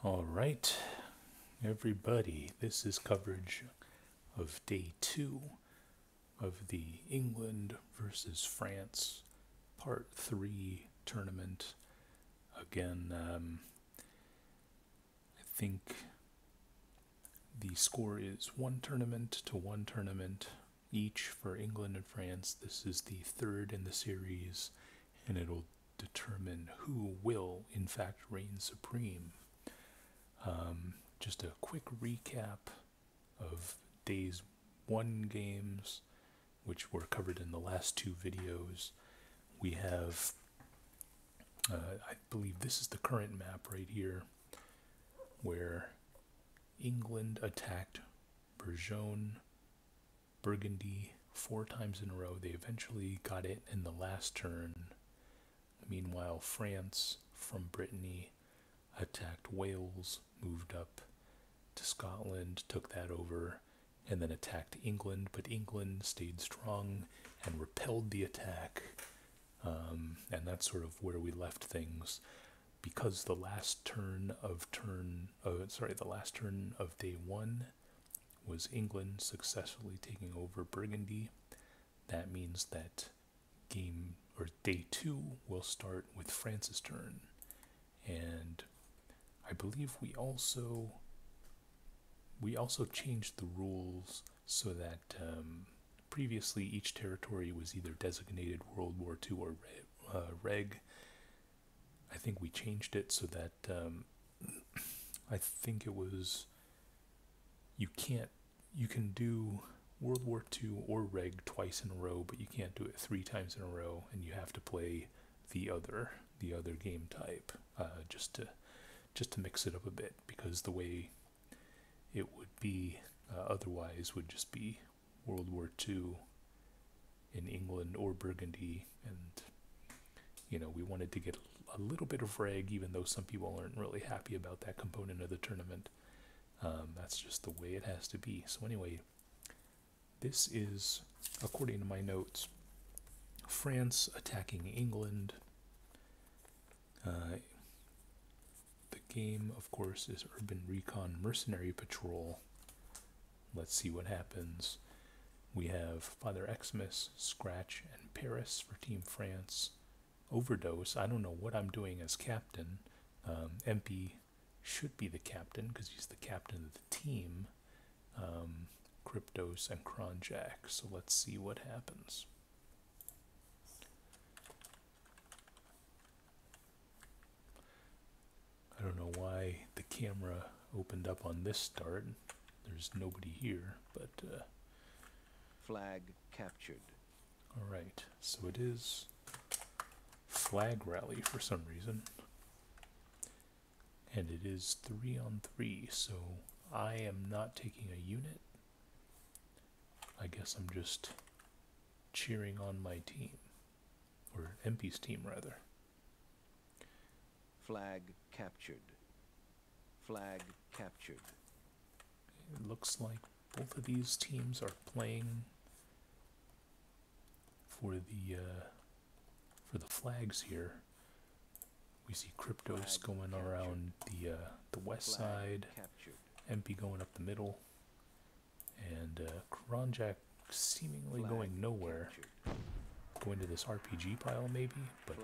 All right, everybody, this is coverage of day 2 of the England versus France Part 3 tournament. Again, I think the score is 1 tournament to 1 tournament each for England and France. This is the 3rd in the series, and it'll determine who will, in fact, reign supreme. Just a quick recap of days 1 games, which were covered in the last 2 videos. We have, I believe this is the current map right here, where England attacked Burgundy 4 times in a row. They eventually got it in the last turn. Meanwhile, France from Brittany attacked Wales, moved up to Scotland, took that over, and then attacked England, but England stayed strong and repelled the attack. And that's sort of where we left things, because the last turn of day 1 was England successfully taking over Burgundy. That means that day 2 will start with France's turn, and I believe we also changed the rules so that previously each territory was either designated World War II or Reg. I think we changed it so that I think it was you can do World War II or Reg twice in a row, but you can't do it 3 times in a row, and you have to play the other game type, just to mix it up a bit, because the way it would be otherwise would just be World War II in England or Burgundy, and we wanted to get a little bit of Reg, even though some people aren't really happy about that component of the tournament. That's just the way it has to be. So anyway, this is, according to my notes, France attacking England. The game, of course, is Urban Recon Mercenary Patrol. Let's see what happens. We have Father Xmas, Scratch, and Paris for Team France. Overdose, I don't know what I'm doing as captain. MP should be the captain because he's the captain of the team. Cryptos and Kronjak. So let's see what happens. I don't know why the camera opened up on this start. There's nobody here, but flag captured. Alright, so it is flag rally for some reason. And it is 3-on-3, so I am not taking a unit. I guess I'm just cheering on my team, or MP's team rather. Flag captured. Flag captured. It looks like both of these teams are playing for the flags here. We see Cryptos going around the west side, MP going up the middle, and Kronjak seemingly going nowhere. Going to this RPG pile maybe, but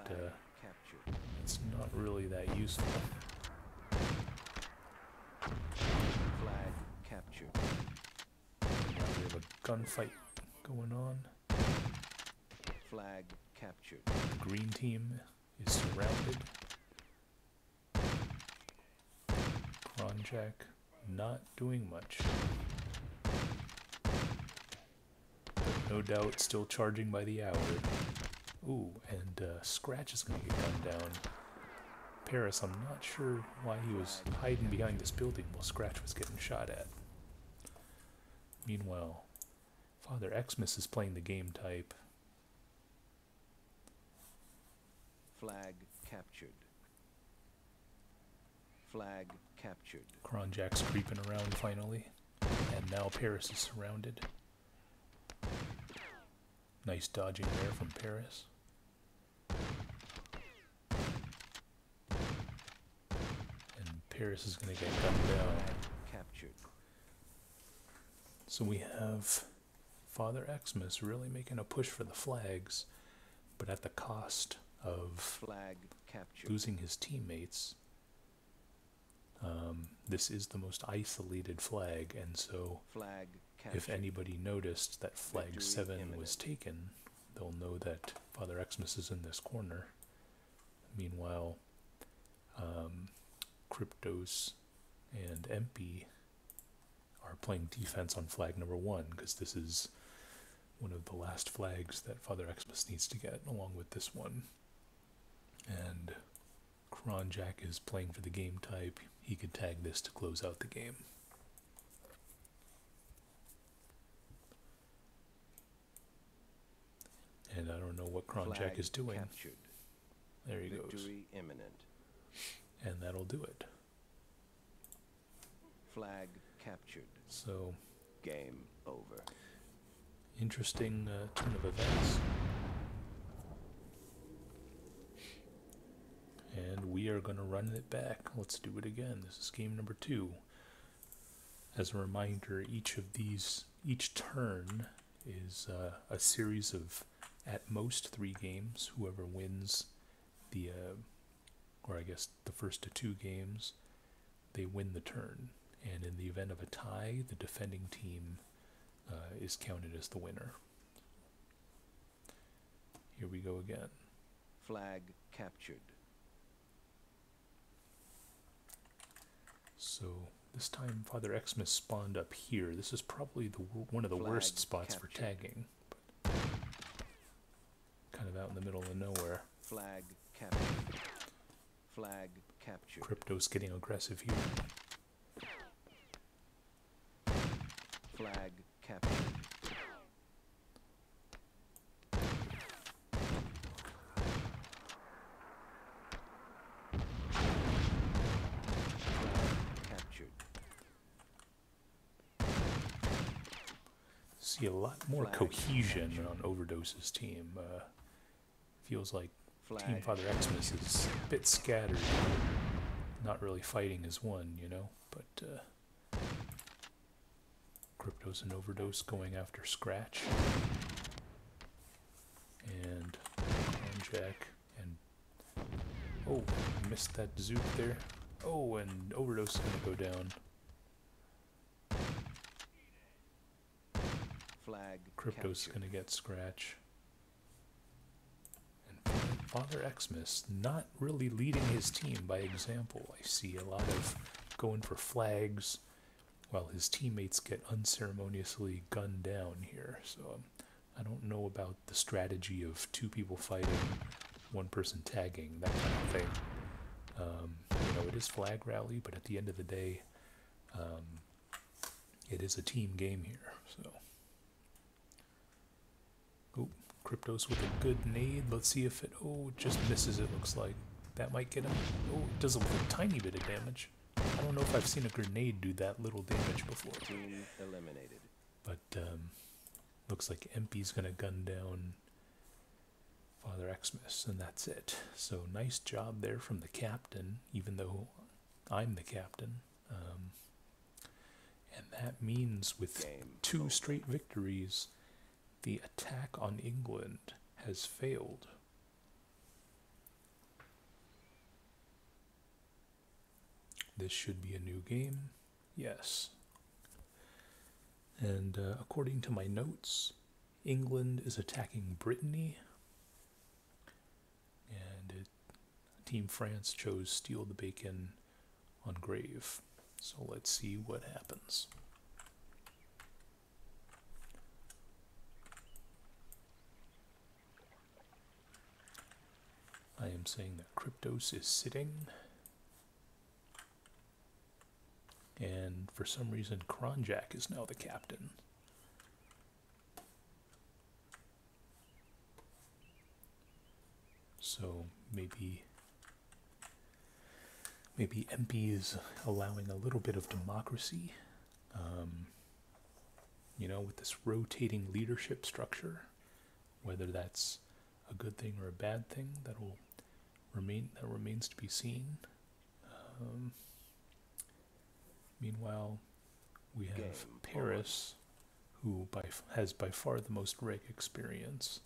it's not really that useful. Flag captured. Now we have a gunfight going on. Flag captured. The green team is surrounded. Kronjak not doing much. But no doubt still charging by the hour. Ooh, and Scratch is going to get gunned down. Paris, I'm not sure why he was hiding behind this building while Scratch was getting shot at. Meanwhile, Father Xmas is playing the game type. Flag captured. Flag captured. Kronjak's creeping around finally, and now Paris is surrounded. Nice dodging there from Paris. Paris is going to get gunned down. Captured. So we have Father Xmas really making a push for the flags, but at the cost of Flag captured. losing his teammates. This is the most isolated flag, and so Flag captured. if anybody noticed that flag Victory 7 imminent. was taken, they'll know that Father Xmas is in this corner. Meanwhile, Cryptos and MP are playing defense on flag number 1, because this is one of the last flags that Father Xmas needs to get, along with this one. And Kronjak is playing for the game type. He could tag this to close out the game. And I don't know what Kronjak Flag is doing. Captured. There he goes. Victory imminent. And that'll do it. Flag captured. So, Game over. interesting turn of events. And we are going to run it back. Let's do it again. This is game number 2. As a reminder, each turn is a series of at most 3 games. Whoever wins or I guess the first of 2 games, they win the turn. And in the event of a tie, the defending team is counted as the winner. Here we go again. Flag captured. So this time Father Xmas spawned up here. This is probably one of the Flag worst spots captured. for tagging. But kind of out in the middle of nowhere. Flag captured. Flag captured. Crypto's getting aggressive here. Flag captured. Flag captured. See a lot more Flag cohesion captured. on Overdose's team. Feels like Team Flag Father Xmas is a bit scattered. Not really fighting as one, you know. But Cryptos and Overdose going after Scratch. And Jack and oh, missed that Zook there. Oh, and Overdose is gonna go down. Flag Crypto's captured. gonna get Scratch. And Father Xmas not really leading his team by example. I see a lot of going for flags while his teammates get unceremoniously gunned down here. So I don't know about the strategy of 2 people fighting, 1 person tagging, that kind of thing. You know, it is flag rally, but at the end of the day, it is a team game here. So, oh, Cryptos with a good nade. Let's see if it. Oh, it just misses. It looks like that might get him. Oh, it does a tiny bit of damage. I don't know if I've seen a grenade do that little damage before. Team eliminated. But looks like MP's gonna gun down Father Xmas, and that's it. So nice job there from the captain, even though I'm the captain. And that means with Game 2 over. straight victories, the attack on England has failed. This should be a new game. Yes. And according to my notes, England is attacking Brittany. And Team France chose Steal the Bacon on Grave. So let's see what happens. I am saying that Cryptos is sitting. And for some reason, Kronjak is now the captain. So maybe MP is allowing a little bit of democracy, you know, with this rotating leadership structure. Whether that's a good thing or a bad thing, that remains to be seen. Meanwhile, we have Game Paris, who has by far the most reg experience.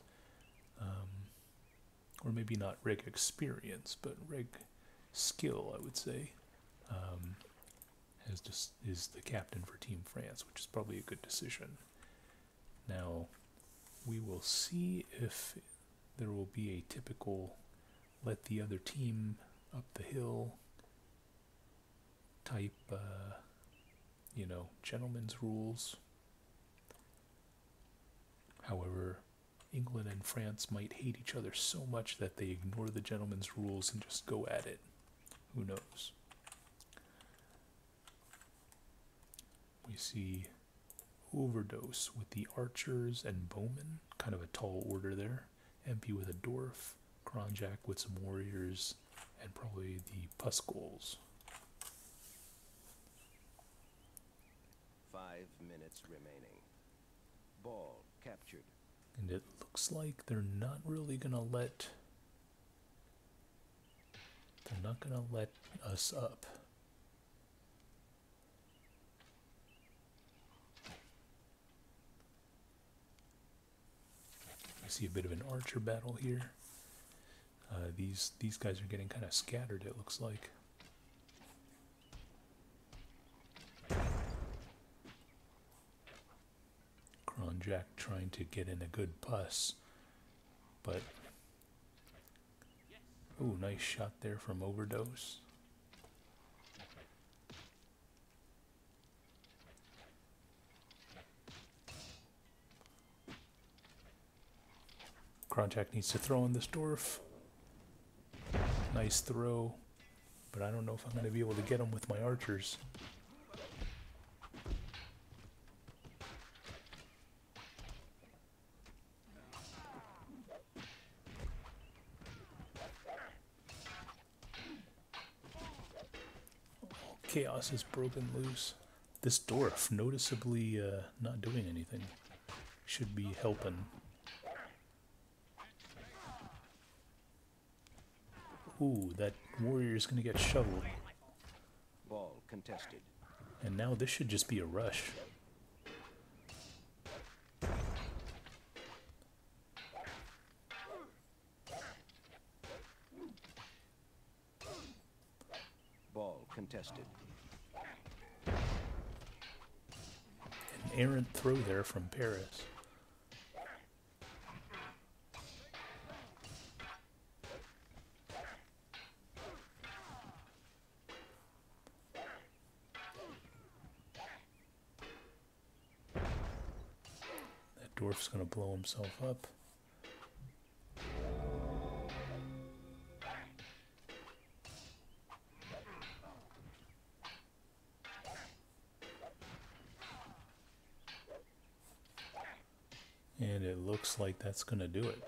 Or maybe not reg experience, but reg skill, I would say. Is the captain for Team France, which is probably a good decision. Now, we will see if there will be a typical let the other team up the hill type, gentleman's rules. However, England and France might hate each other so much that they ignore the gentleman's rules and just go at it. Who knows? We see Overdose with the archers and bowmen, kind of a tall order there. MP with a dwarf, Kronjak with some warriors, and probably the Puskulls. 5 minutes remaining. Ball captured. And it looks like they're not really gonna let us up. I see a bit of an archer battle here. These guys are getting kind of scattered, it looks like. Kronjak trying to get in a good puss, but ooh, nice shot there from Overdose. Kronjak needs to throw in this dwarf. Nice throw, but I don't know if I'm going to be able to get him with my archers. Chaos is broken loose. This dwarf noticeably not doing anything. Should be helping. Ooh, that warrior is going to get shoveled. Ball contested. And now this should just be a rush. Ball contested. An errant throw there from Paris. Dwarf's gonna blow himself up. And it looks like that's gonna do it.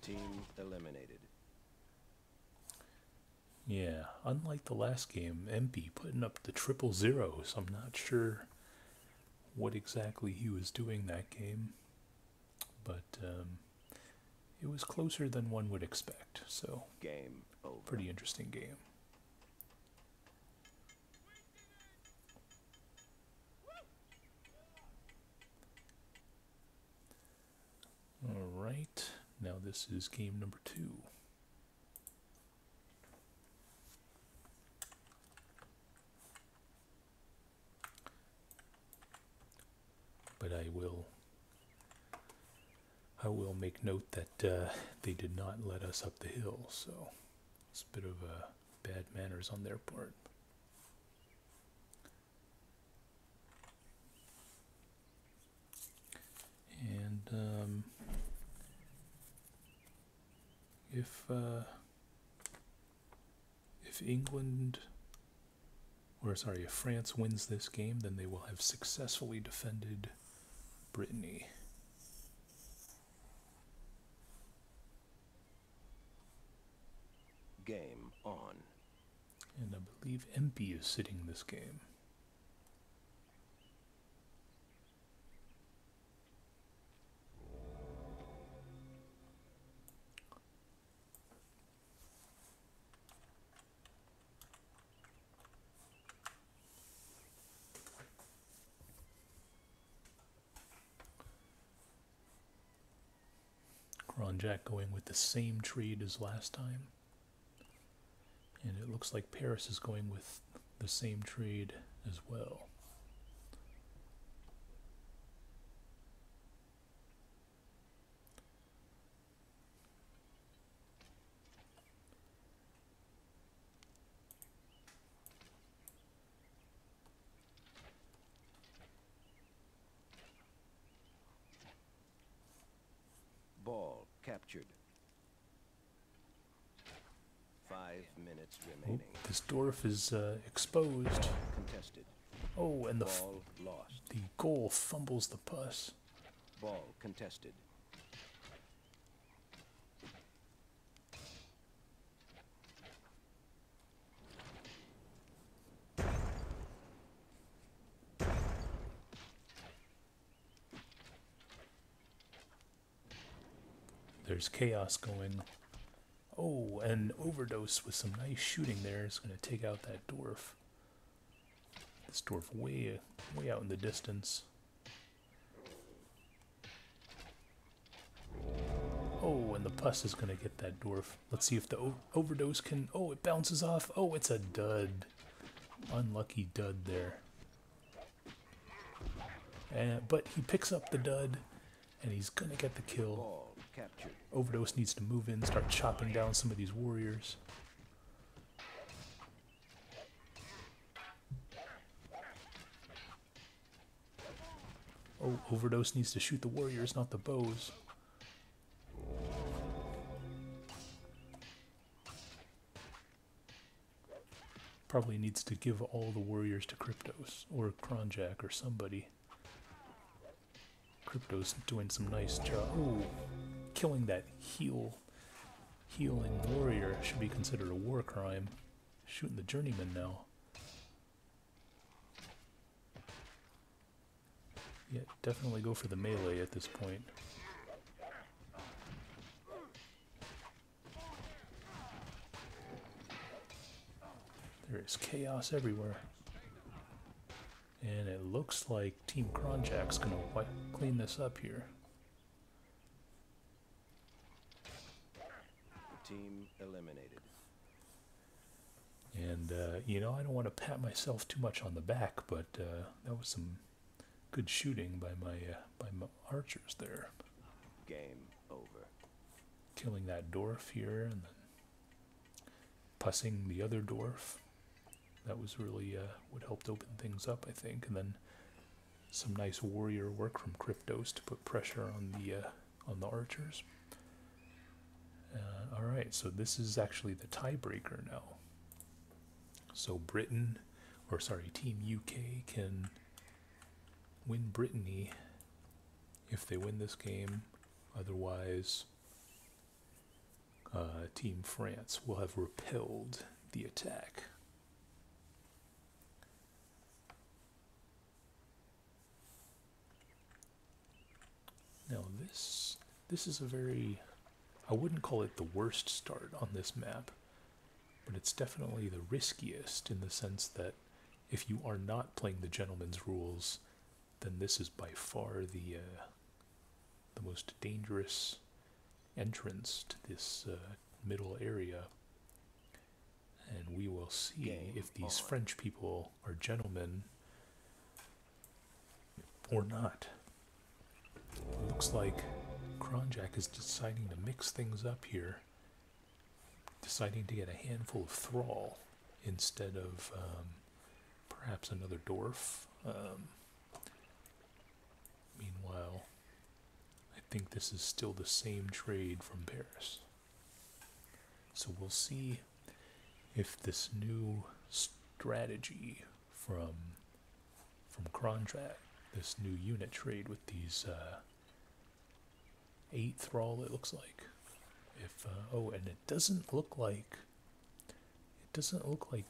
Team eliminated. Yeah, unlike the last game, MP putting up the 000s. I'm not sure what exactly he was doing that game, but it was closer than one would expect, so Game over. pretty interesting game. Alright, now this is game number 2. But I will make note that they did not let us up the hill, so it's a bit of bad manners on their part. And if France wins this game, then they will have successfully defended Brittany. Game on. And I believe MP is sitting this game. Cronjack going with the same trade as last time. And it looks like Paris is going with the same trade as well. Ball captured. 5 minutes remaining. Oh, this dwarf is exposed. Contested. Oh, and Ball lost. the goal fumbles the puss. Ball contested. There's chaos going. Oh, and overdose with some nice shooting there is going to take out that dwarf. This dwarf way out in the distance. Oh, and the pus is going to get that dwarf. Let's see if the overdose can... Oh, it bounces off. Oh, it's a dud. Unlucky dud there. But he picks up the dud, and he's going to get the kill. Ball captured. Overdose needs to move in, start chopping down some of these warriors. Oh, Overdose needs to shoot the warriors, not the bows. Probably needs to give all the warriors to Cryptos, or Cronjack, or somebody. Crypto's doing some nice job. Ooh, killing that healing warrior should be considered a war crime. Shooting the journeyman now. Yeah, definitely go for the melee at this point. There is chaos everywhere. And it looks like Team Cronjack's going to clean this up here. Team eliminated. And, you know, I don't want to pat myself too much on the back, but that was some good shooting by my archers there. Game over. Killing that dwarf here and then pussing the other dwarf. That was really what helped open things up, I think. And then some nice warrior work from Cryptos to put pressure on the archers. All right, so this is actually the tiebreaker now. So Team UK can win Brittany if they win this game. Otherwise, Team France will have repelled the attack. Now this is a very, I wouldn't call it the worst start on this map, but it's definitely the riskiest in the sense that if you are not playing the gentleman's rules, then this is by far the most dangerous entrance to this middle area. And we will see if these French people are gentlemen or not. It looks like Cronjack is deciding to mix things up here, deciding to get a handful of thrall instead of perhaps another dwarf. Meanwhile, I think this is still the same trade from Paris. So we'll see if this new strategy from Cronjack, this new unit trade with these 8 thrall, it looks like. If oh, and it doesn't look like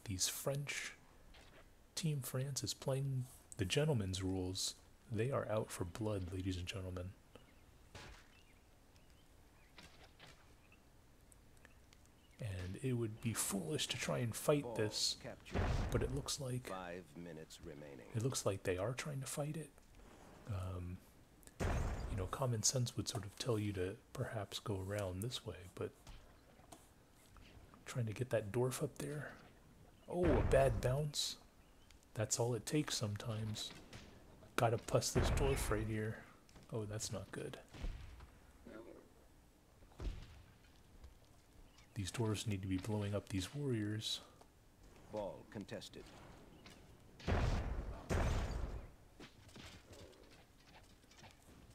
these French Team France is playing the gentleman's rules. They are out for blood, ladies and gentlemen. And it would be foolish to try and fight this, but it looks like 5 minutes remaining. It looks like they are trying to fight it. You know, common sense would sort of tell you to perhaps go around this way, but trying to get that dwarf up there. Oh, a bad bounce. That's all it takes sometimes. Gotta puss this dwarf right here. Oh, that's not good. These dwarves need to be blowing up these warriors. Ball contested.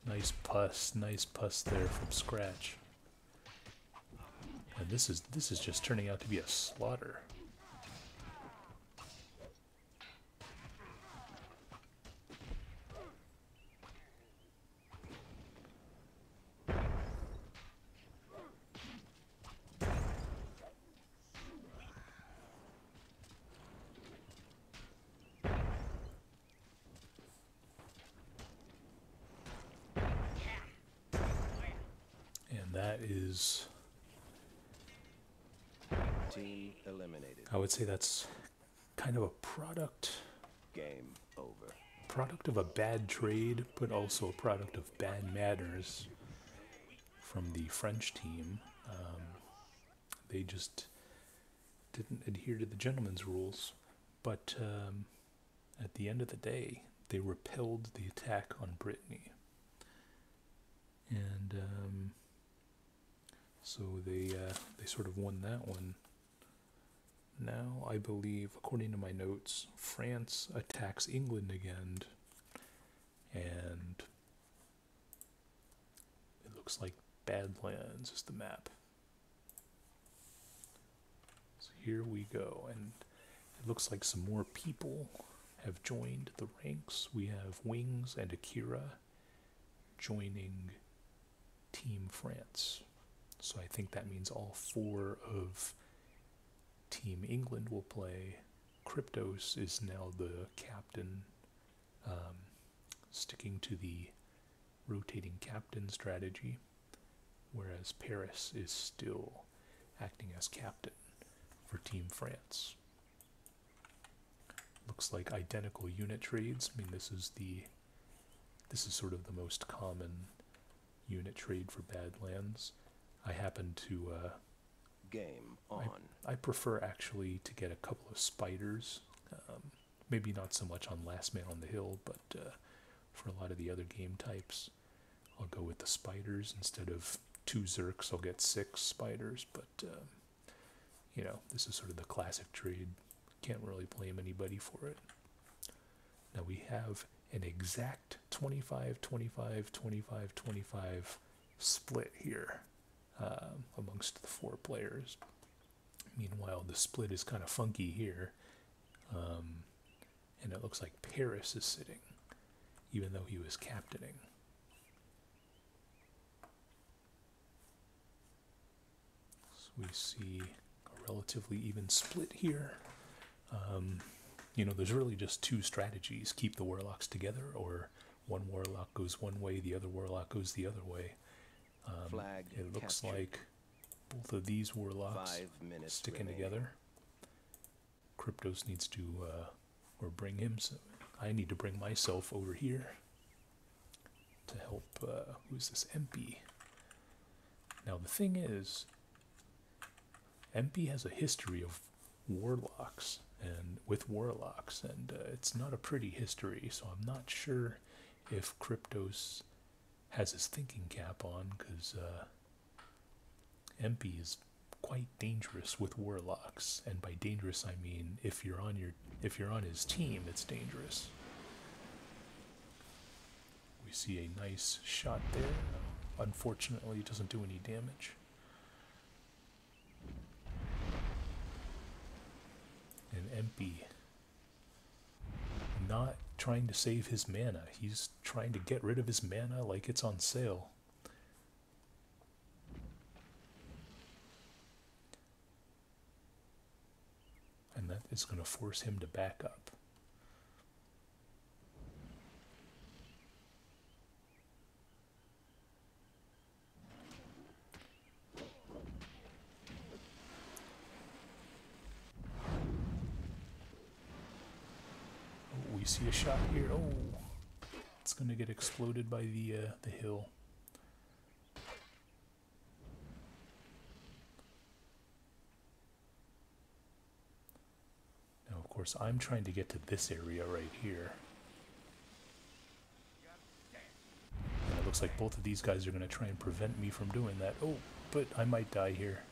Nice puss there from scratch. And this is just turning out to be a slaughter. That is, team eliminated. I would say that's kind of a product. Game over. Product of a bad trade, but also a product of bad manners from the French team. They just didn't adhere to the gentleman's rules. But at the end of the day, they repelled the attack on Brittany. And so they sort of won that one. Now, I believe, according to my notes, France attacks England again, and it looks like Badlands is the map. So here we go, and it looks like some more people have joined the ranks. We have Wings and Akira joining Team France. So I think that means all 4 of Team England will play. Kryptos is now the captain, sticking to the rotating captain strategy, whereas Paris is still acting as captain for Team France. Looks like identical unit trades. I mean, this is sort of the most common unit trade for Badlands. I happen to game on. I prefer actually to get a couple of spiders. Maybe not so much on Last Man on the Hill, but for a lot of the other game types, I'll go with the spiders. Instead of 2 Zerks, I'll get 6 spiders. But you know, this is sort of the classic trade. Can't really blame anybody for it. Now we have an exact 25, 25, 25, 25 split here amongst the 4 players. Meanwhile, the split is kind of funky here, and it looks like Paris is sitting, even though he was captaining. So we see a relatively even split here. You know, there's really just 2 strategies: keep the warlocks together, or one warlock goes one way, the other warlock goes the other way. Flag it looks captured. like both of these warlocks 5 minutes sticking remaining. together. Kryptos needs to, or bring him, so I need to bring myself over here to help, who's this, MP? Now the thing is, MP has a history of warlocks, and it's not a pretty history, so I'm not sure if Kryptos has his thinking cap on, because MP is quite dangerous with warlocks, and by dangerous I mean if you're on his team, it's dangerous. We see a nice shot there. Unfortunately, it doesn't do any damage. And MP not trying to save his mana. He's trying to get rid of his mana like it's on sale. And that is going to force him to back up. We see a shot here. Oh, it's going to get exploded by the hill. course, I'm trying to get to this area right here. And it looks like both of these guys are going to try and prevent me from doing that. Oh, but I might die here.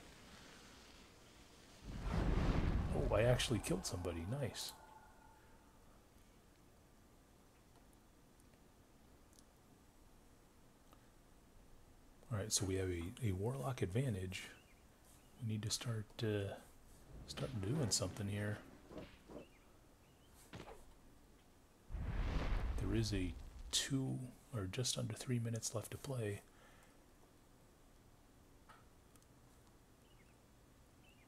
Oh, I actually killed somebody. Nice. Alright, so we have a warlock advantage. We need to start doing something here. There is a 2 or just under 3 minutes left to play.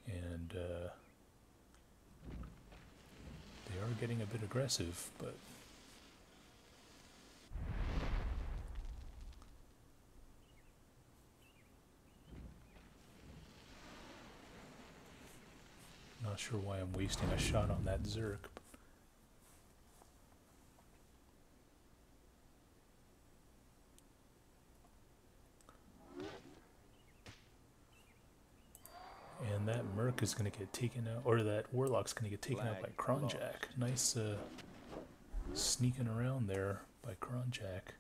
And they are getting a bit aggressive, but not sure why I'm wasting a shot on that Zerk. And that Merc is going to get taken out, or that Warlock's going to get taken out by Kronjak. Nice sneaking around there by Kronjak.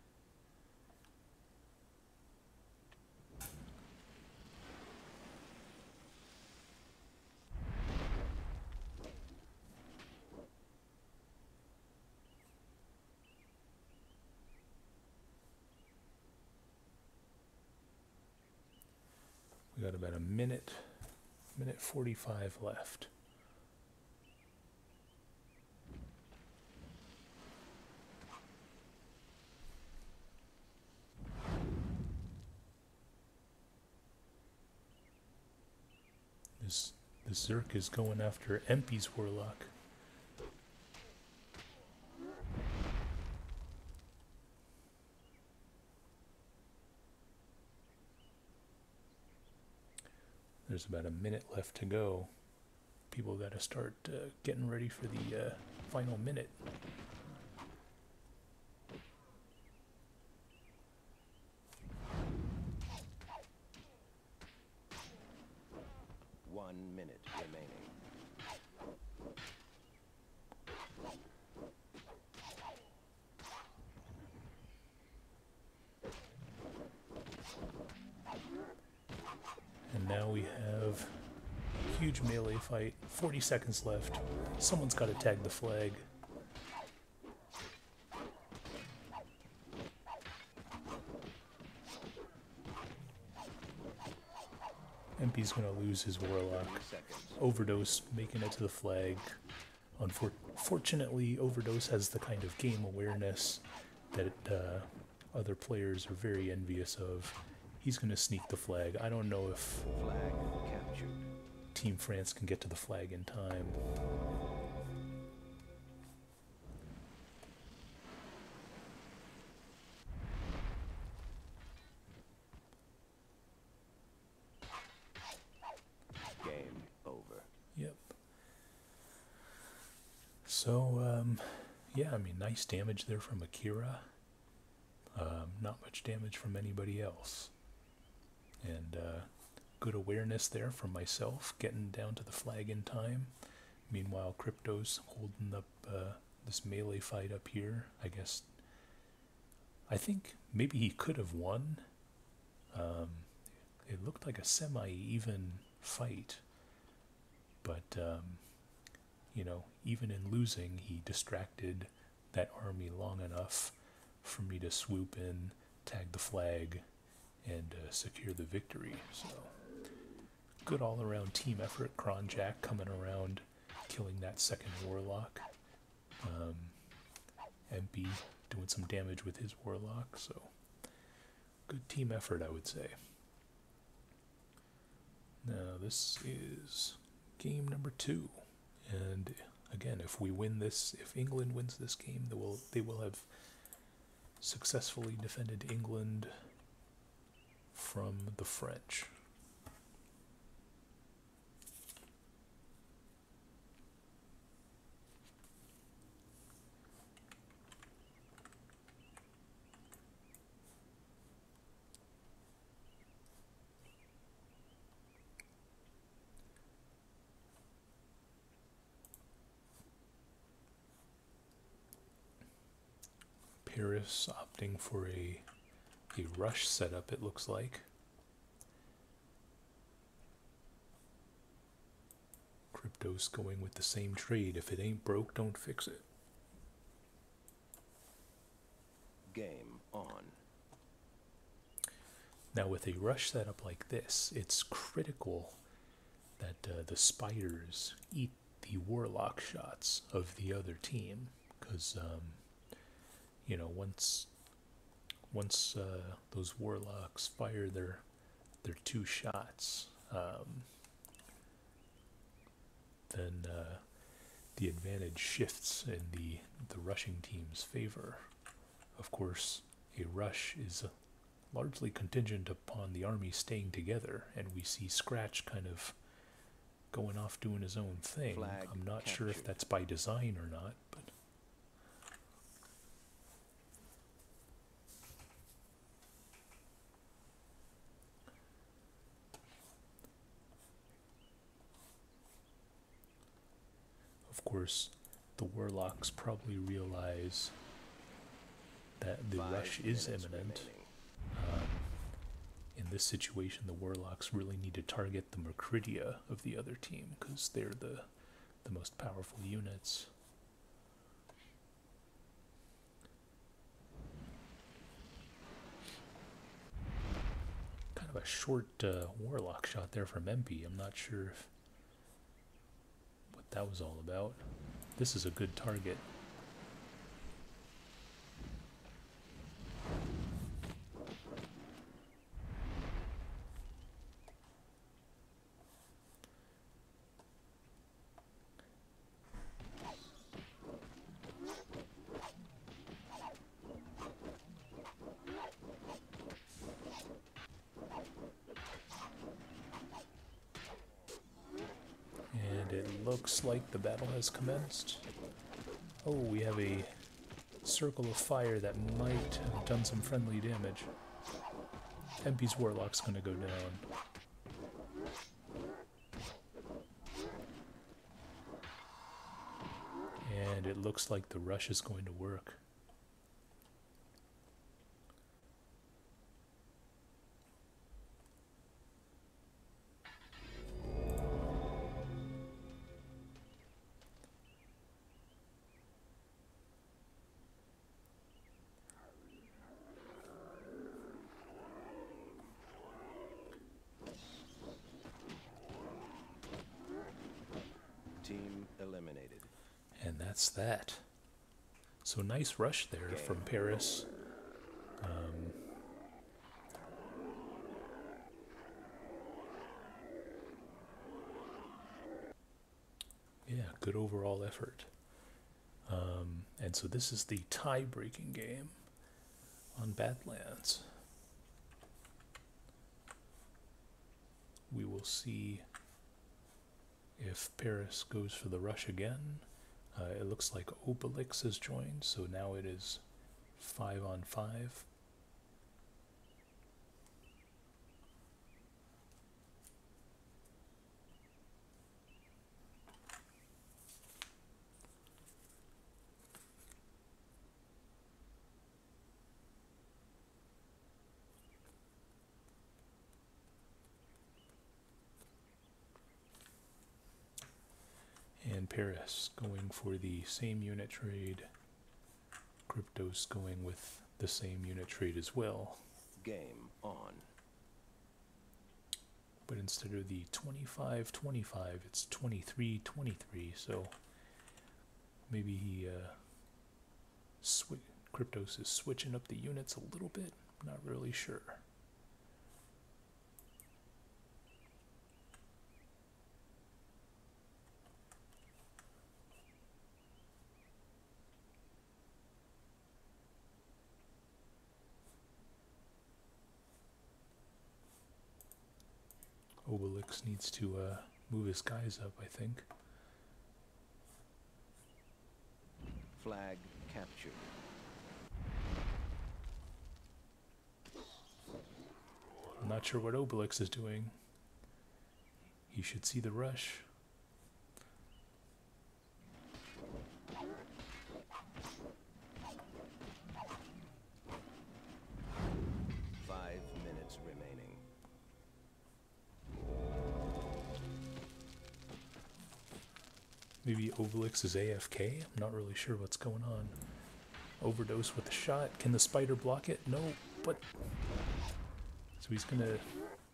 We got about a minute 45 left. This Zerk is going after Empy's Warlock. There's about a minute left to go. People got to start getting ready for the final minute. One minute remaining. And now we have a huge melee fight. 40 seconds left. Someone's got to tag the flag. MP's going to lose his Warlock. Overdose making it to the flag. Unfortunately, Overdose has the kind of game awareness that other players are very envious of. He's going to sneak the flag. I don't know if Flag captured. Team France can get to the flag in time. Game over. Yep. So, yeah, I mean, nice damage there from Akira. Not much damage from anybody else. And good awareness there from myself, getting down to the flag in time. Meanwhile, Crypto's holding up this melee fight up here. I think maybe he could have won. It looked like a semi-even fight. But, you know, even in losing, he distracted that army long enough for me to swoop in, tag the flag, and secure the victory. So good all-around team effort. Kronjak coming around, killing that second Warlock. MP doing some damage with his Warlock. So good team effort, I would say. Now this is game number 2, and again, if we win this, if England wins this game, they will have successfully defended England from the French. Paris opting for a rush setup, it looks like. Cryptos going with the same trade. If it ain't broke, don't fix it. Game on. Now with a rush setup like this, it's critical that the spiders eat the warlock shots of the other team, because you know, once those warlocks fire their 2 shots, then the advantage shifts in the rushing team's favor. Of course, a rush is largely contingent upon the army staying together, and we see Scratch kind of going off doing his own thing. Flag I'm not sure if captured. that's by design or not, but of course the warlocks probably realize that the 5 rush is minutes imminent. remaining. In this situation, the warlocks really need to target the Mercridia of the other team, because they're the most powerful units. Kind of a short warlock shot there from MP. I'm not sure what that was all about. This is a good target. Looks like the battle has commenced. Oh, we have a circle of fire that might have done some friendly damage. MP's Warlock's gonna go down. And it looks like the rush is going to work. Team eliminated. And that's that. So nice rush there from Paris. Yeah, good overall effort. And so this is the tie-breaking game on Badlands. We will see if Paris goes for the rush again. It looks like Obelix has joined, so now it is 5-on-5. And Paris going for the same unit trade. Cryptos going with the same unit trade as well. Game on. But instead of the 25-25, it's 23-23, so maybe he Cryptos is switching up the units a little bit. Not really sure. Obelix needs to move his guys up, I think. Flag captured. I'm not sure what Obelix is doing. He should see the rush. Maybe Obelix is AFK? I'm not really sure what's going on. Overdose with the shot. Can the spider block it? No, but... So he's gonna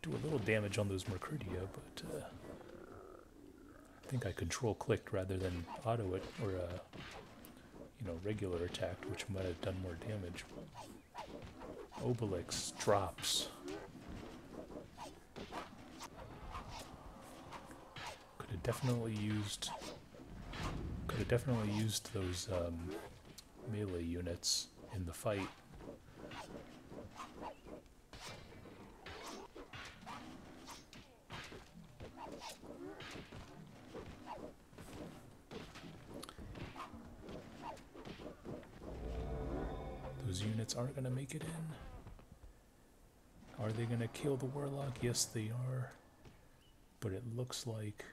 do a little damage on those Mercuridia, but I think I control-clicked rather than auto it, or you know, regular attacked, which might have done more damage. Obelix drops. Could have definitely used those melee units in the fight. Those units aren't going to make it in. Are they going to kill the Warlock? Yes, they are. But it looks like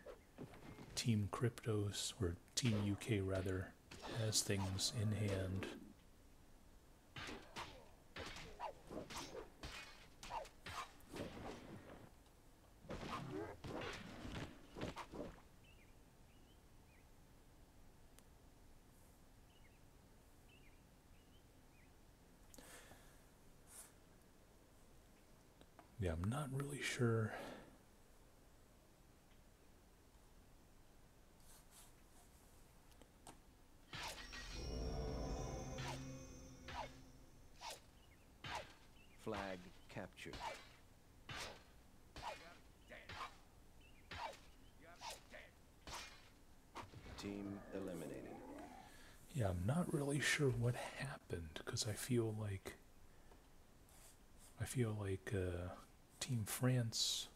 Team Cryptos, or Team UK rather, has things in hand. Yeah, I'm not really sure. Flag captured. Team eliminated. Yeah, I'm not really sure what happened, because I feel like Team France,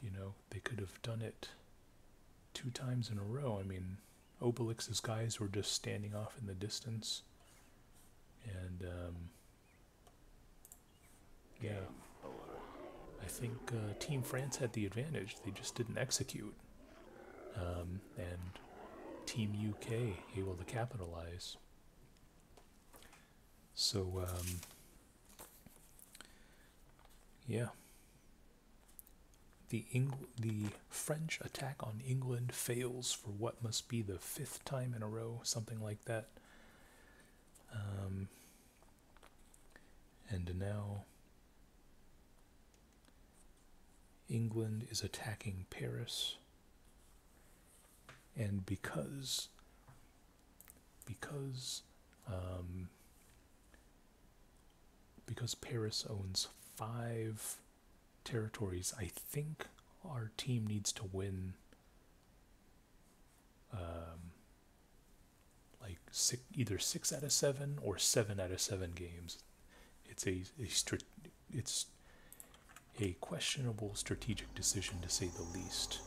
you know, they could have done it 2 times in a row. I mean, Obelix's guys were just standing off in the distance, and yeah, I think Team France had the advantage. They just didn't execute, and Team UK able to capitalize. So yeah, the French attack on England fails for what must be the 5th time in a row, something like that. And now England is attacking Paris, and because Paris owns 5 territories, I think our team needs to win like either 6 out of 7 or 7 out of 7 games. It's a questionable strategic decision, to say the least.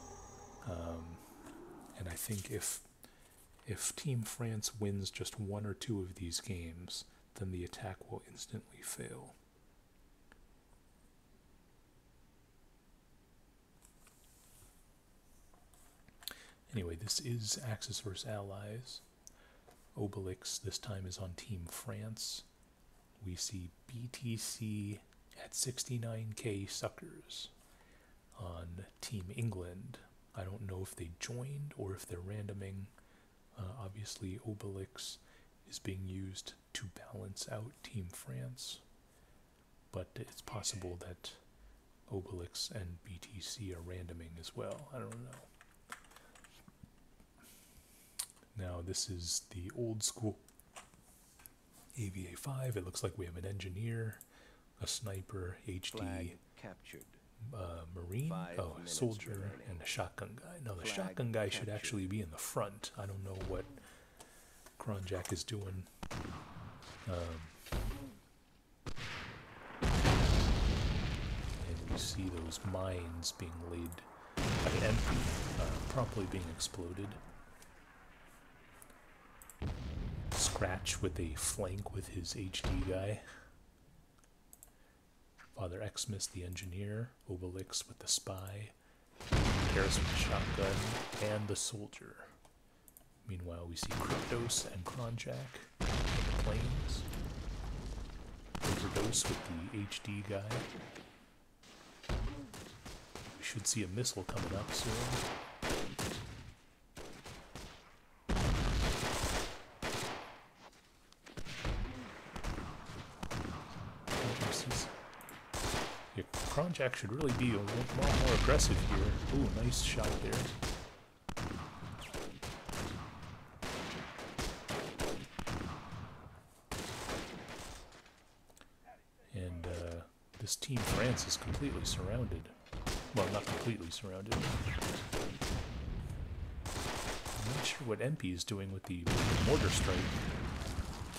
And I think if Team France wins just 1 or 2 of these games, then the attack will instantly fail. Anyway, this is Axis vs. Allies. Obelix this time is on Team France. We see BTC at 69k suckers on Team England. I don't know if they joined or if they're randoming. Obviously, Obelix is being used to balance out Team France, but it's possible that Obelix and BTC are randoming as well. I don't know. Now, this is the old school AVA 5. It looks like we have an engineer, a sniper, HD, Flag captured. Marine, soldier, remaining. And a shotgun guy. No, the shotgun guy should actually be in the front. I don't know what Kronjak is doing. And we see those mines being laid by empty, promptly being exploded. Scratch with a flank with his HD guy. Father Xmas the engineer, Obelix with the spy, Paris with the shotgun, and the soldier. Meanwhile, we see Cryptos and Kronjak in the planes. Overdose with the HD guy. We should see a missile coming up soon. Yeah, Kronjak should really be a lot more aggressive here. Ooh, nice shot there. And this Team France is completely surrounded. Well, not completely surrounded. I'm not sure what MP is doing with the mortar strike.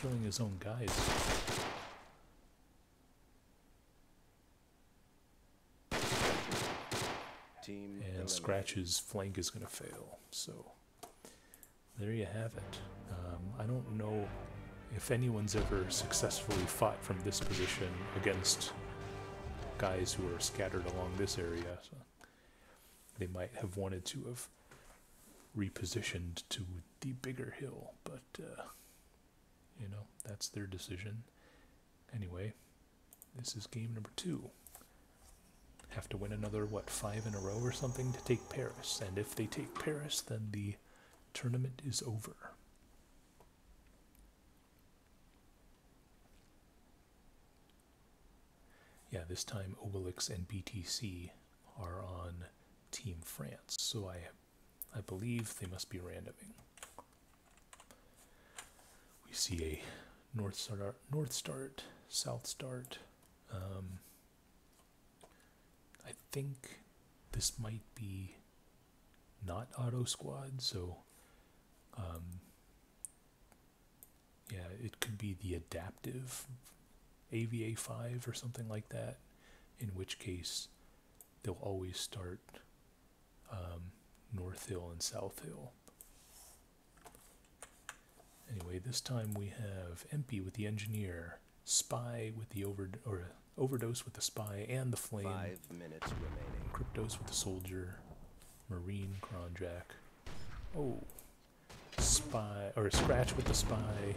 Killing his own guys. And Scratch's flank is going to fail. So, there you have it. I don't know if anyone's ever successfully fought from this position against guys who are scattered along this area. So they might have wanted to have repositioned to the bigger hill, but you know, that's their decision. Anyway, this is game number 2. Have to win another, what, 5 in a row or something to take Paris, and if they take Paris, then the tournament is over. Yeah, this time Obelix and BTC are on Team France, so I believe they must be randoming. We see a north start, south start. I think this might be not auto squad, so yeah, it could be the adaptive AVA 5 or something like that, in which case they'll always start North Hill and South Hill. Anyway, this time we have MP with the engineer, Spy with the overdose with the spy and the flame, 5 minutes remaining. Cryptos with the soldier, Marine, Kronjak. Oh, Spy or Scratch with the spy,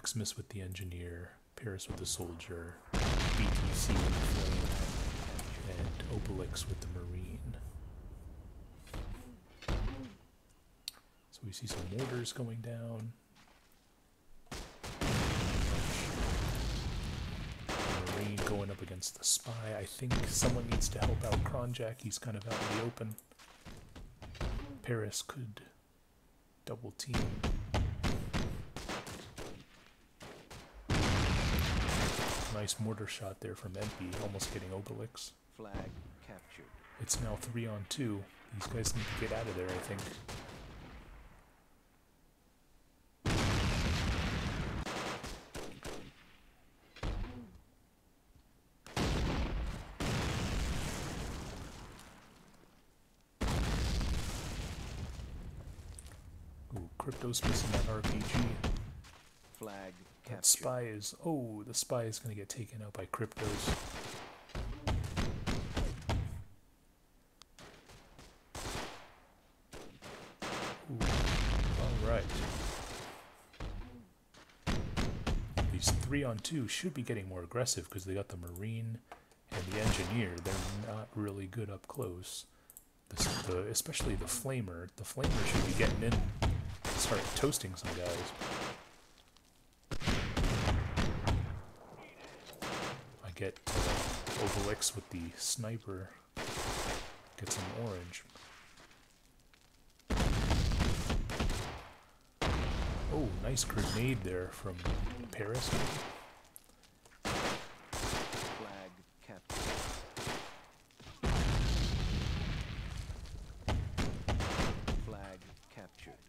Xmas with the engineer, Paris with the soldier, BTC with the flame, and Obelix with the marine. So we see some mortars going down. Marine going up against the spy. I think someone needs to help out Kronjak. He's kind of out in the open. Paris could double team. Nice mortar shot there from MP, almost getting Obelix. Flag captured. It's now 3-on-2. These guys need to get out of there, I think. Ooh, Crypto's missing that RPG. Flag captured. That spy is... Oh, the spy is going to get taken out by Cryptos. Alright. These 3-on-2 should be getting more aggressive because they got the Marine and the Engineer. They're not really good up close. Especially the Flamer. The Flamer should be getting in and start toasting some guys. I get Obelix with the sniper. Get some orange. Oh, nice grenade there from Paris. Flag captured. Flag captured.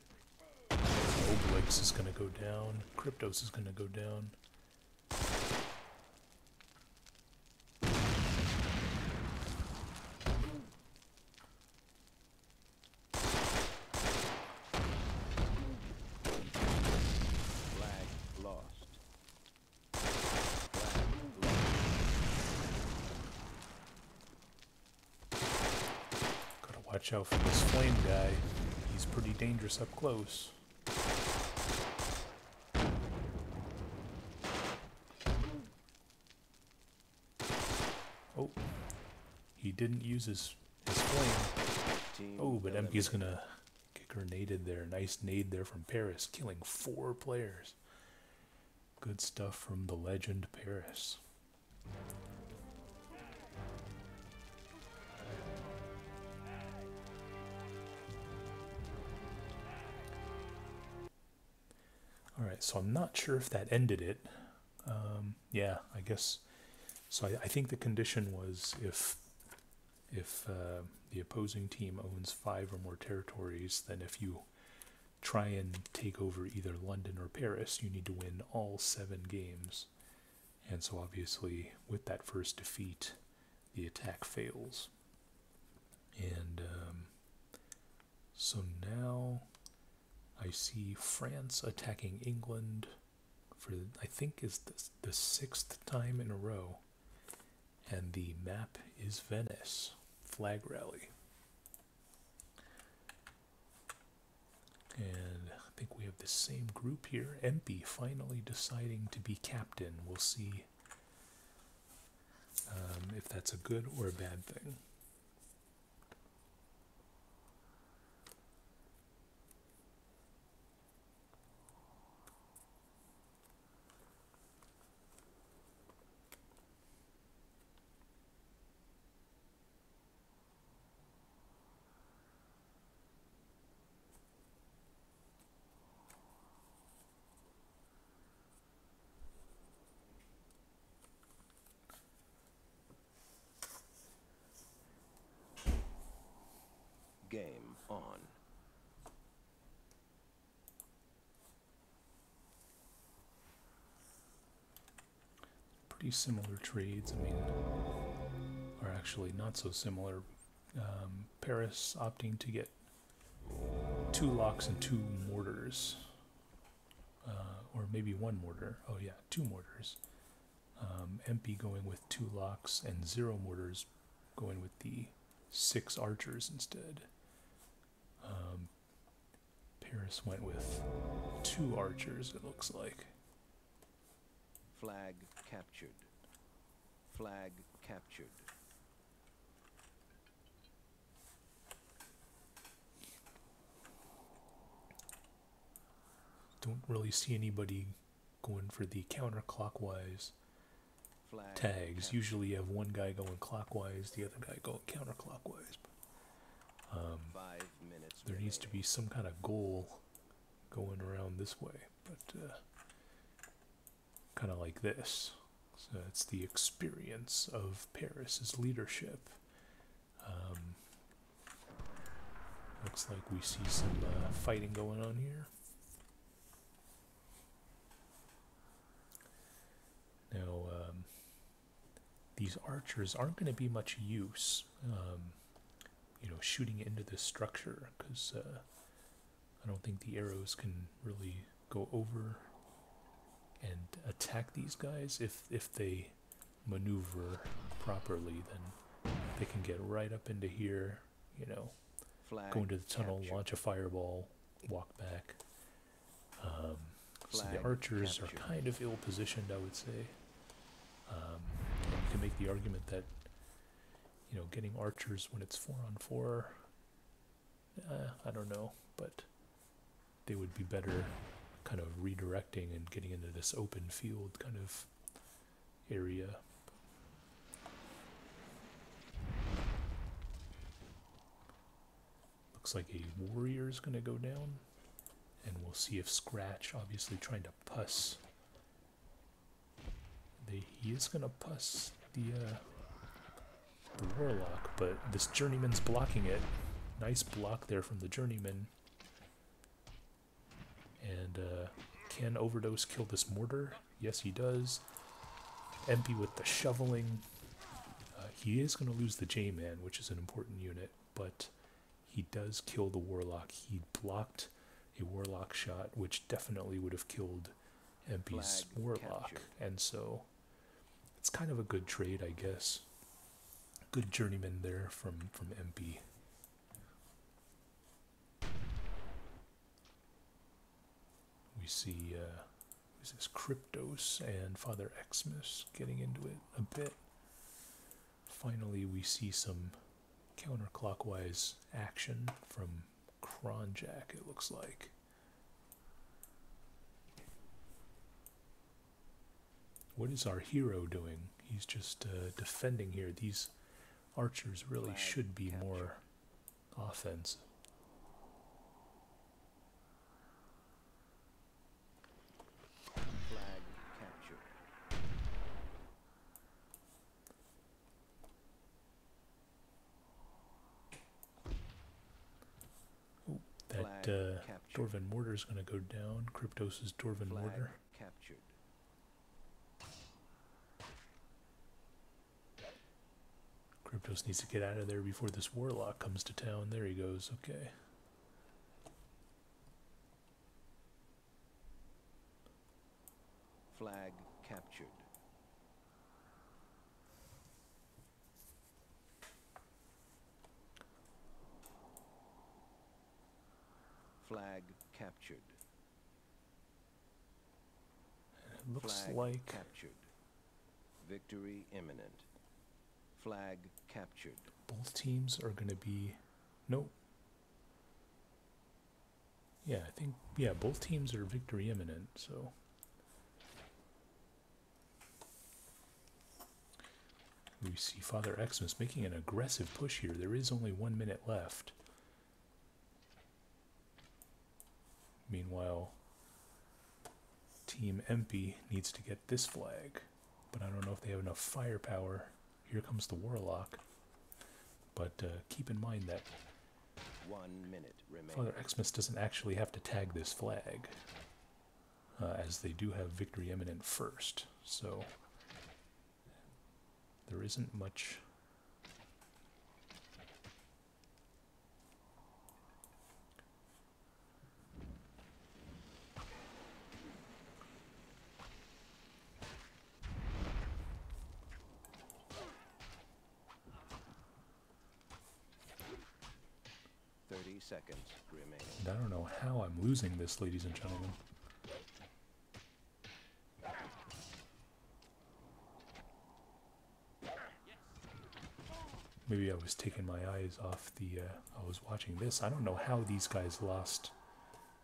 Obelix is going to go down. Cryptos is going to go down. Watch out for this flame guy. He's pretty dangerous up close. Oh, he didn't use his flame. Oh, but MP's gonna get grenaded there. Nice nade there from Paris, killing 4 players. Good stuff from the legend Paris. So I'm not sure if that ended it. Yeah, I guess. So I think the condition was if the opposing team owns 5 or more territories, then if you try and take over either London or Paris, you need to win all 7 games. And so obviously with that first defeat, the attack fails. And so now I see France attacking England for, I think, is the 6th time in a row. And the map is Venice. Flag rally. And I think we have the same group here. Empey finally deciding to be captain. We'll see if that's a good or a bad thing. Game on. Pretty similar trades, I mean, are actually not so similar. Paris opting to get 2 locks and 2 mortars, or maybe 1 mortar. Oh yeah, 2 mortars. Empey going with 2 locks and 0 mortars, going with the 6 archers instead. Paris went with 2 archers, it looks like. Flag captured. Flag captured. Don't really see anybody going for the counterclockwise Flag tags. captured. Usually you have one guy going clockwise, the other guy going counterclockwise. 5 minutes. There needs to be some kind of goal going around this way, but kind of like this. So it's the experience of Paris's leadership. Looks like we see some fighting going on here. Now, these archers aren't going to be much use, you know, shooting into this structure, because I don't think the arrows can really go over and attack these guys. If they maneuver properly, then they can get right up into here, you know, Flag go into the tunnel, captured. launch a fireball, walk back. So the Flag archers captured. are kind of ill-positioned, I would say. And you can make the argument that, you know, getting archers when it's 4-on-4, I don't know, but they would be better kind of redirecting and getting into this open field kind of area. Looks like a warrior is going to go down, and we'll see if Scratch, obviously trying to puss. He is going to puss the warlock, but this journeyman's blocking it. Nice block there from the journeyman. And can Overdose kill this mortar? Yes, he does. Empey with the shoveling. He is going to lose the J-Man, which is an important unit, but he does kill the warlock. He blocked a warlock shot, which definitely would have killed Empey's Flag warlock. captured. And so it's kind of a good trade, I guess. Good journeyman there from Empey. We see who's this, Kryptos and Father Xmas getting into it a bit. Finally, we see some counterclockwise action from Kronjak, it looks like. What is our hero doing? He's just defending here. These archers really Flag should be captured. more offensive. captured. Dwarven Mortar is going to go down. Kryptos' Dwarven Flag Mortar. captured. Kryptos needs to get out of there before this Warlock comes to town. There he goes. Okay. Flag captured. Flag captured. It looks Flag like captured. Victory imminent. Flag captured. both teams are going to be... Nope. Yeah, I think... Yeah, both teams are victory imminent, so... We see Father Xmas making an aggressive push here. There is only 1 minute left. Meanwhile, Team Empy needs to get this flag, but I don't know if they have enough firepower. Here comes the Warlock. But keep in mind that 1 minute remaining. Father Xmas doesn't actually have to tag this flag, as they do have victory imminent first. So there isn't much. Seconds remaining. And I don't know how I'm losing this, ladies and gentlemen. Maybe I was taking my eyes off the, I was watching this. I don't know how these guys lost.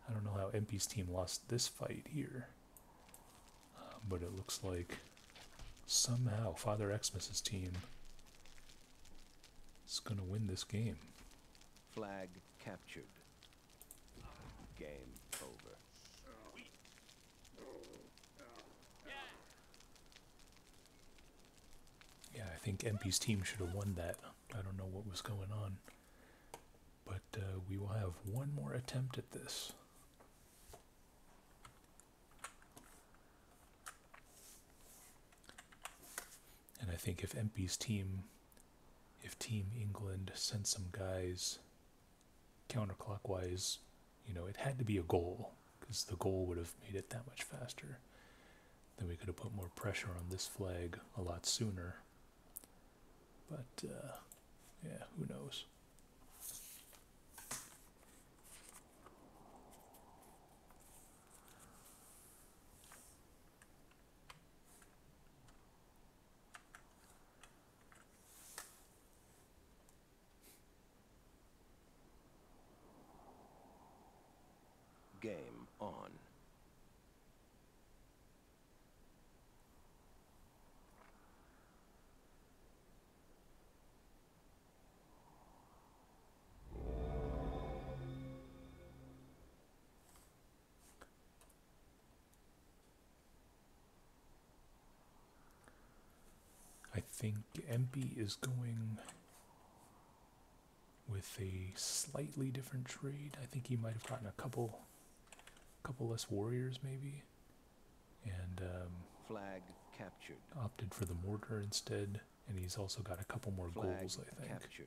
I don't know how Empy's team lost this fight here. But it looks like somehow Father Xmas's team is going to win this game. Flag captured. Game over. Yeah, I think Empy's team should have won that. I don't know what was going on. But we will have one more attempt at this. And I think if Empy's team, if Team England sent some guys counterclockwise, you know, it had to be a goal, because the goal would have made it that much faster. Then we could have put more pressure on this flag a lot sooner. But, yeah, who knows? Game on. I think Empy is going with a slightly different trade. I think he might have gotten a couple less warriors maybe, and Flag captured. opted for the mortar instead, and he's also got a couple more Flag goals, I think. captured.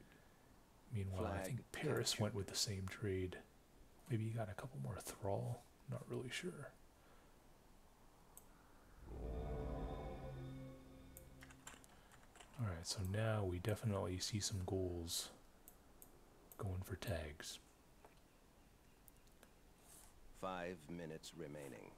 Meanwhile, I Flag think Paris captured. went with the same trade. Maybe he got a couple more thrall, not really sure. Alright, so now we definitely see some goals going for tags. 5 minutes remaining.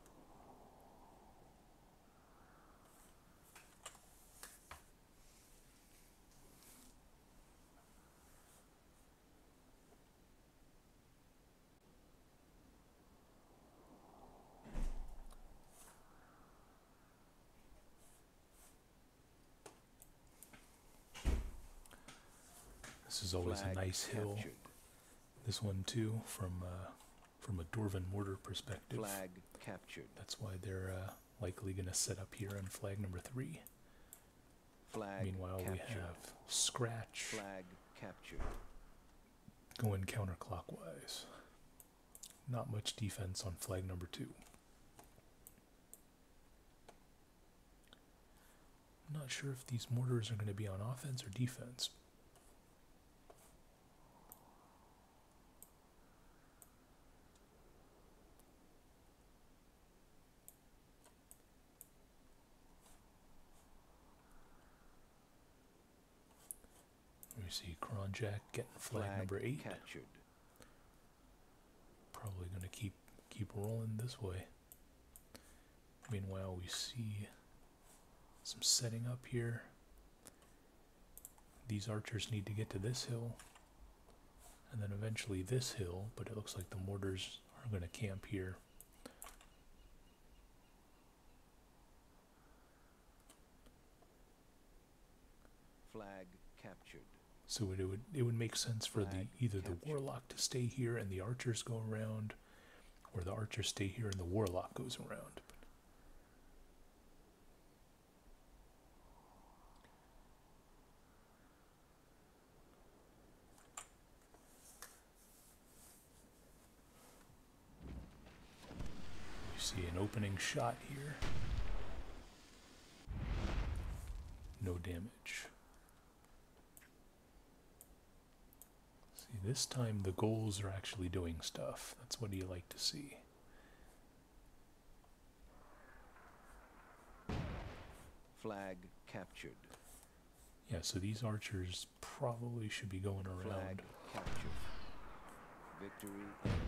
This is always Flag a nice hill. captured. This one too, from a Dwarven mortar perspective. Flag captured. That's why they're likely going to set up here on flag number 3. Flag Meanwhile, captured. we have Scratch Flag captured. going counterclockwise. not much defense on flag number 2. I'm not sure if these mortars are going to be on offense or defense. We see Kronjak getting flag number 8. Captured. Probably going to keep rolling this way. Meanwhile, we see some setting up here. These archers need to get to this hill, and then eventually this hill, but it looks like the mortars are going to camp here. Flag captured. So it would make sense for either the warlock to stay here and the archers go around, or the archers stay here and the warlock goes around. You see an opening shot here. No damage. This time the goals are actually doing stuff. That's what you like to see. Flag captured. Yeah, so these archers probably should be going around. Flag captured. Victory.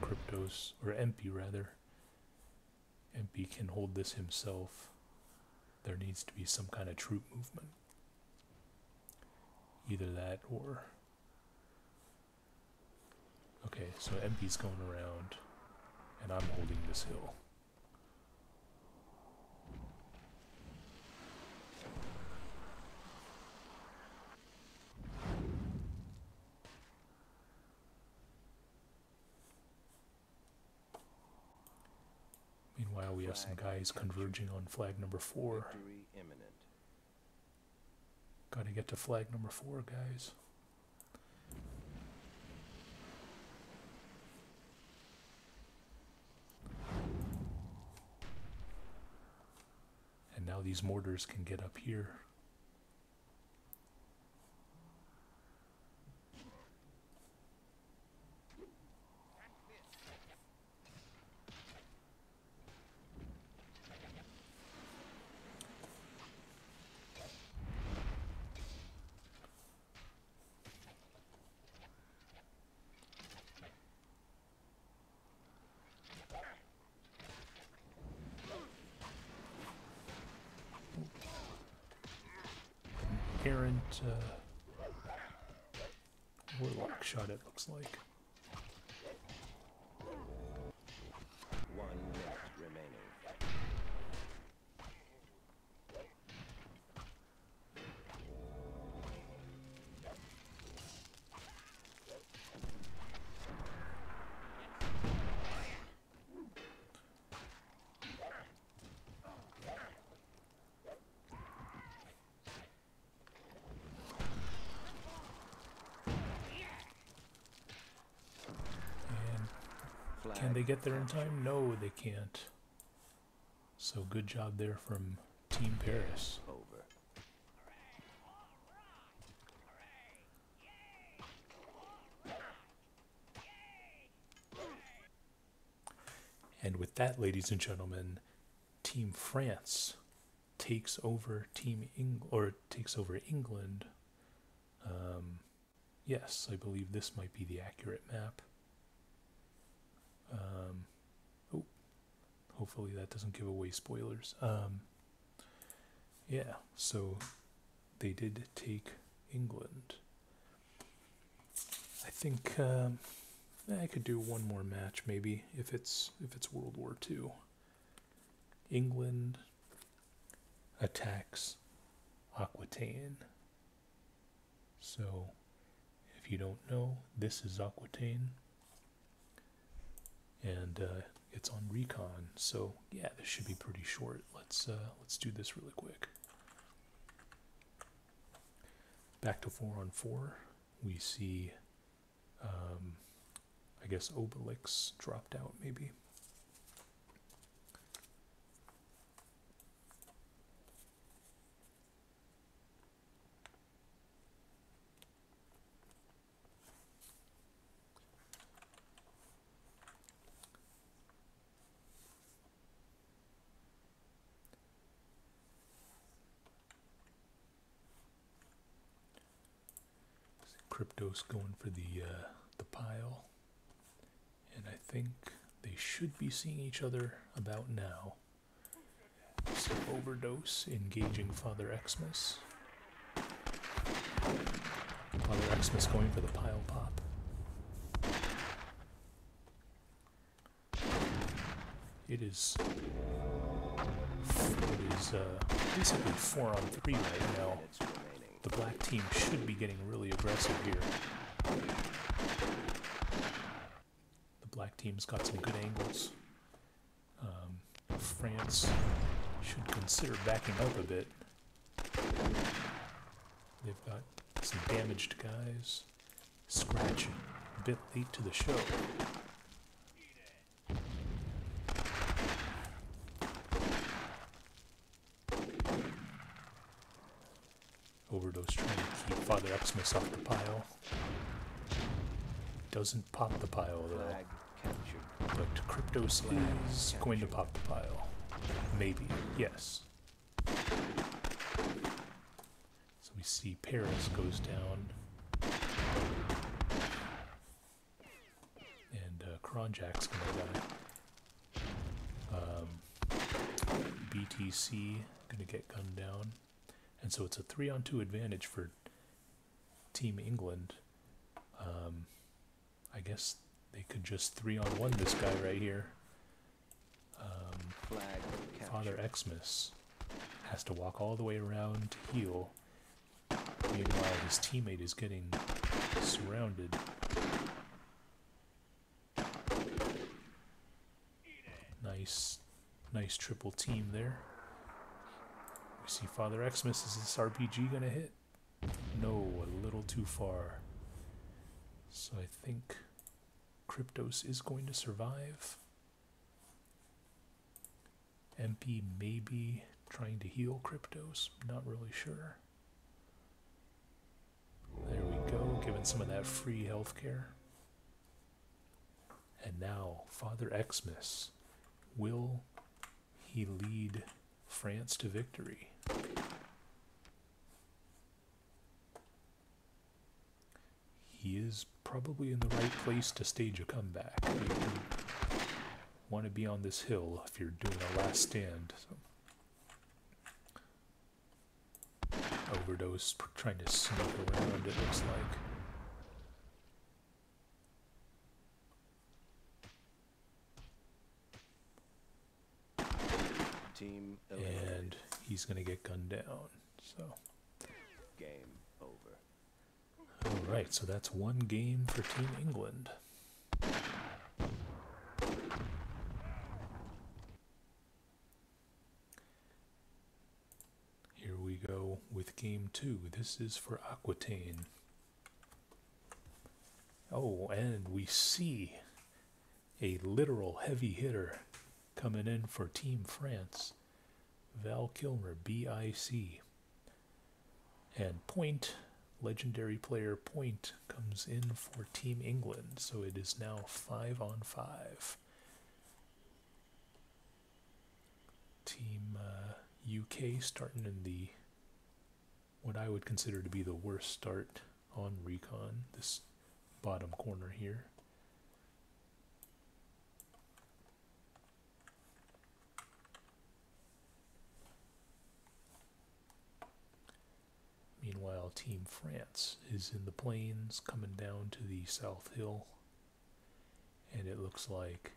Cryptos, or MP rather. MP can hold this himself. There needs to be some kind of troop movement. Either that or... Okay, so MP's going around, and I'm holding this hill. Meanwhile, we have some guys converging on flag number 4. Victory imminent. Gotta get to flag number 4, guys. And now these mortars can get up here. Errant warlock shot, it looks like. 1 minute remaining. Can they get there in time? No, they can't. So good job there from Team Paris. Over. And with that, ladies and gentlemen, Team France takes over takes over England. Yes, I believe this might be the accurate map. Oh, hopefully that doesn't give away spoilers. Yeah, so they did take England. I think I could do one more match maybe if it's World War II. England attacks Aquitaine. So if you don't know, this is Aquitaine. And it's on Recon, so yeah, this should be pretty short. Let's do this really quick. Back to 4-on-4, we see I guess Obelix dropped out, maybe. Crypto's going for the pile, and I think they should be seeing each other about now. So Overdose engaging Father Xmas. Father Xmas going for the pile pop. It is basically 4-on-3 right now. The black team should be getting really aggressive here. The black team's got some good angles. France should consider backing up a bit. They've got some damaged guys. Scratch a bit late to the show. Overdose trying to keep Father Xmas off the pile. Doesn't pop the pile though. But Cryptos is going to pop the pile. Maybe, yes. So we see Paris goes down. And Kronjak's gonna die. BTC gonna get gunned down. And so it's a 3-on-2 advantage for Team England. I guess they could just 3-on-1 this guy right here. Father Xmas has to walk all the way around to heal. Meanwhile, his teammate is getting surrounded. Nice triple team there. We see Father Xmas. Is this RPG gonna hit? No, a little too far. So I think Cryptos is going to survive. MP maybe trying to heal Cryptos. Not really sure. There we go, giving some of that free healthcare. And now Father Xmas. Will he lead France to victory? He is probably in the right place to stage a comeback. You want to be on this hill if you're doing a last stand. So. Overdose trying to sneak around, it looks like. Team and he's going to get gunned down. So game over. All right, so that's one game for Team England. Here we go with game 2. This is for Aquitaine. Oh, and we see a literal heavy hitter coming in for Team France. Val Kilmer, BIC. And Point, legendary player Point, comes in for Team England. So it is now 5-on-5. Team UK starting in the what I would consider to be the worst start on Recon, this bottom corner here. Meanwhile, Team France is in the plains coming down to the South Hill, and it looks like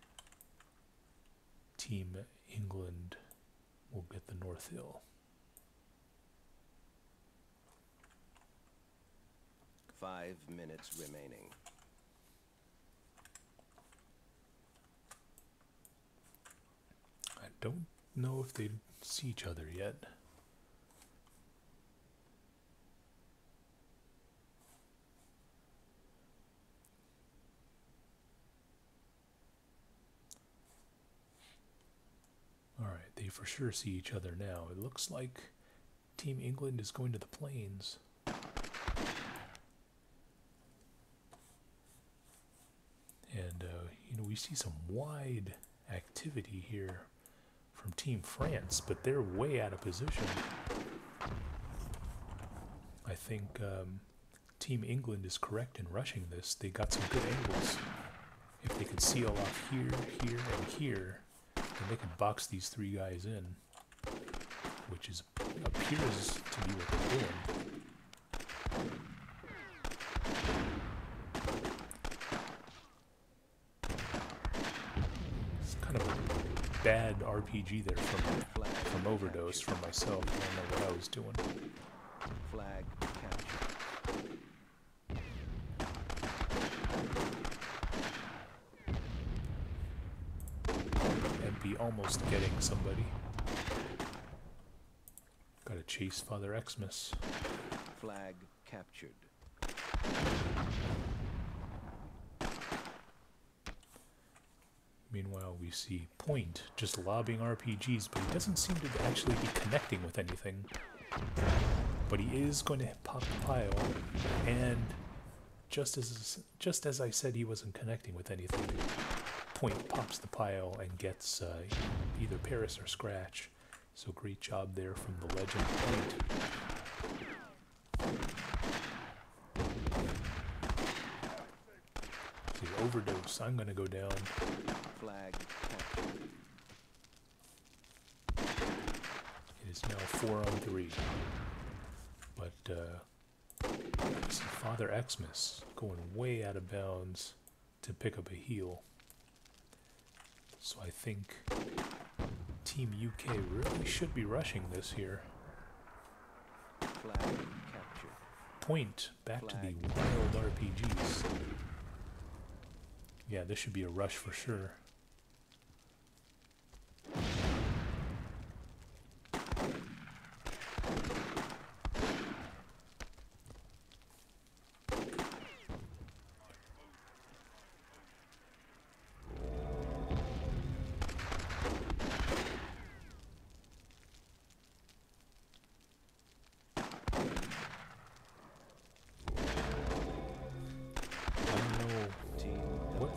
Team England will get the North Hill. 5 minutes remaining. I don't know if they see each other yet. they for sure see each other now. It looks like Team England is going to the plains. And, you know, we see some wide activity here from Team France, but they're way out of position. I think Team England is correct in rushing this. They got some good angles. If they could seal off here, here, and here, then they could box these three guys in, which is appears to be what they're doing. It's kind of a bad RPG there from Overdose from myself. I don't know what I was doing. Flag captured. And be almost getting somebody. Gotta chase Father Xmas. Flag captured. Meanwhile, we see Point just lobbing RPGs, but he doesn't seem to actually be connecting with anything. But he is going to pop the pile, and just as I said he wasn't connecting with anything, Point pops the pile and gets either Paris or Scratch. So great job there from the legend Point. See, Overdose, I'm going to go down. Flag captured. It is now 4-on-3. But I see Father Xmas going way out of bounds to pick up a heal. So I think Team UK really should be rushing this here. Flag captured. Point back to the wild RPGs. Yeah, this should be a rush for sure.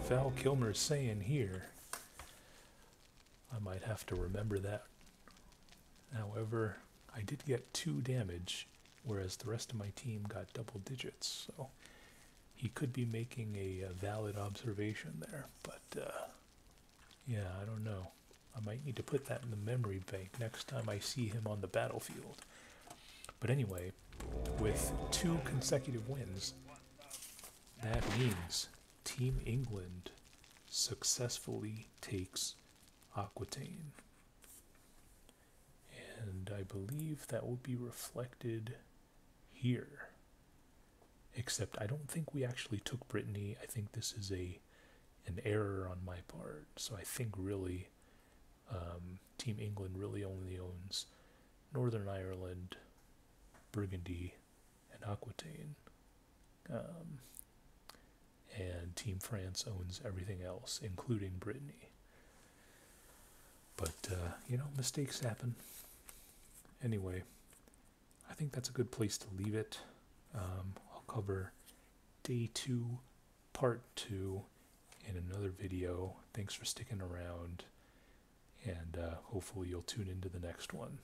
Val Kilmer's saying here. I might have to remember that. However, I did get 2 damage, whereas the rest of my team got double digits, so he could be making a valid observation there, but yeah, I don't know. I might need to put that in the memory bank next time I see him on the battlefield. But anyway, with 2 consecutive wins, that means Team England successfully takes Aquitaine. And I believe that will be reflected here. Except I don't think we actually took Brittany. I think this is an error on my part. So I think really Team England really only owns Northern Ireland, Burgundy, and Aquitaine. And Team France owns everything else, including Brittany. But, you know, mistakes happen. Anyway, I think that's a good place to leave it. I'll cover Day 2, Part 2 in another video. Thanks for sticking around, and hopefully you'll tune into the next one.